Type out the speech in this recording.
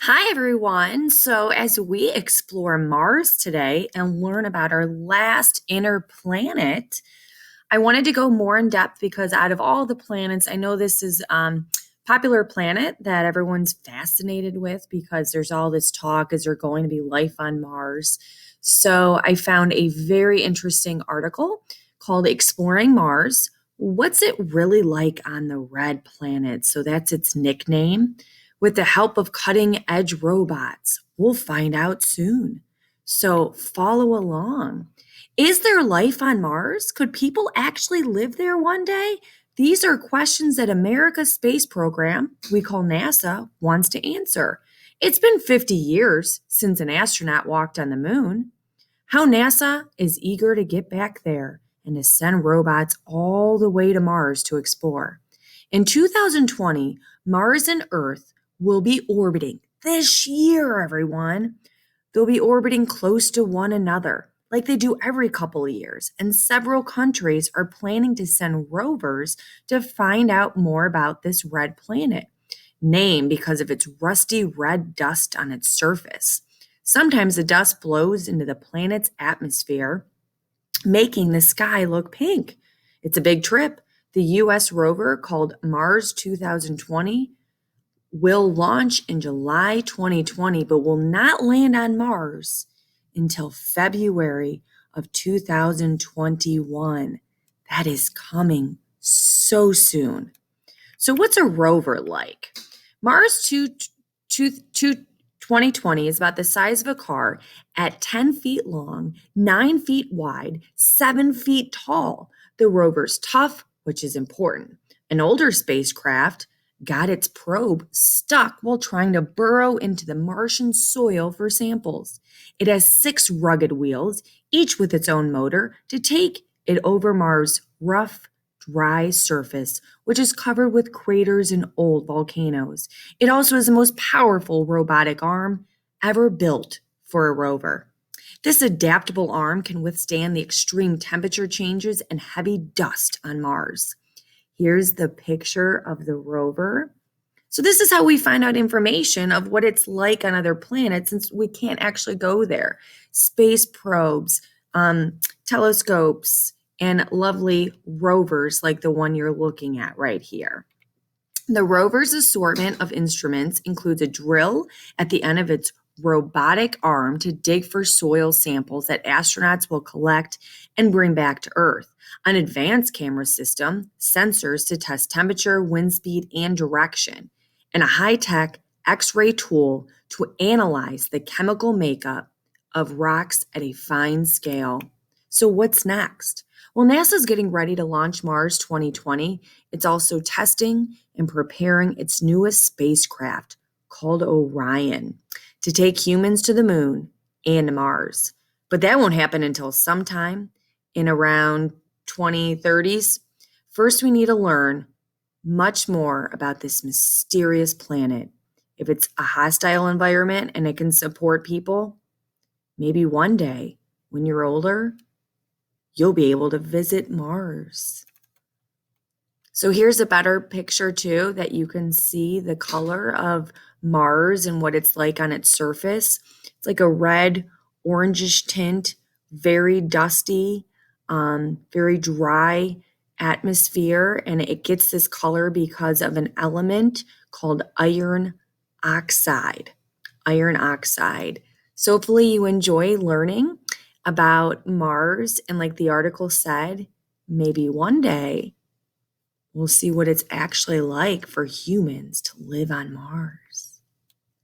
Hi, everyone. So, as we explore Mars today and learn about our last inner planet, I wanted to go more in depth because out of all the planets, I know this is popular planet that everyone's fascinated with because there's all this talk, is there going to be life on Mars? So, I found a very interesting article called Exploring Mars. What's it really like on the red planet? So, that's its nickname. With the help of cutting edge robots, we'll find out soon. So, follow along. Is there life on Mars? Could people actually live there one day? These are questions that America's space program, we call NASA, wants to answer. It's been 50 years since an astronaut walked on the moon. How NASA is eager to get back there and to send robots all the way to Mars to explore. In 2020, Mars and Earth will be orbiting this year, everyone. They'll be orbiting close to one another, like they do every couple of years, and several countries are planning to send rovers to find out more about this red planet, named because of its rusty red dust on its surface. Sometimes the dust blows into the planet's atmosphere, making the sky look pink. It's a big trip. The U.S. rover called Mars 2020 will launch in July 2020, but will not land on Mars until February of 2021. That is coming so soon. So, what's a rover like? Mars 2020 is about the size of a car at 10 feet long, 9 feet wide, 7 feet tall. The rover's tough, which is important. An older spacecraft got its probe stuck while trying to burrow into the Martian soil for samples. It has 6 rugged wheels, each with its own motor, to take it over Mars' rough, dry surface, which is covered with craters and old volcanoes. It also is the most powerful robotic arm ever built for a rover. This adaptable arm can withstand the extreme temperature changes and heavy dust on Mars. Here's the picture of the rover. So this is how we find out information of what it's like on other planets since we can't actually go there. Space probes, telescopes, and lovely rovers like the one you're looking at right here. The rover's assortment of instruments includes a drill at the end of its robotic arm to dig for soil samples that astronauts will collect and bring back to Earth, an advanced camera system, sensors to test temperature, wind speed, and direction, and a high-tech X-ray tool to analyze the chemical makeup of rocks at a fine scale. So what's next? Well, NASA's getting ready to launch Mars 2020. It's also testing and preparing its newest spacecraft called Orion to take humans to the moon and Mars. But that won't happen until sometime in around 2030s. First, we need to learn much more about this mysterious planet. If it's a hostile environment and it can support people, maybe one day when you're older, you'll be able to visit Mars. So here's a better picture too that you can see the color of Mars and what it's like on its surface. It's like a red, orangish tint, very dusty, very dry atmosphere. And it gets this color because of an element called iron oxide. Iron oxide. So hopefully you enjoy learning about Mars. And like the article said, maybe one day we'll see what it's actually like for humans to live on Mars.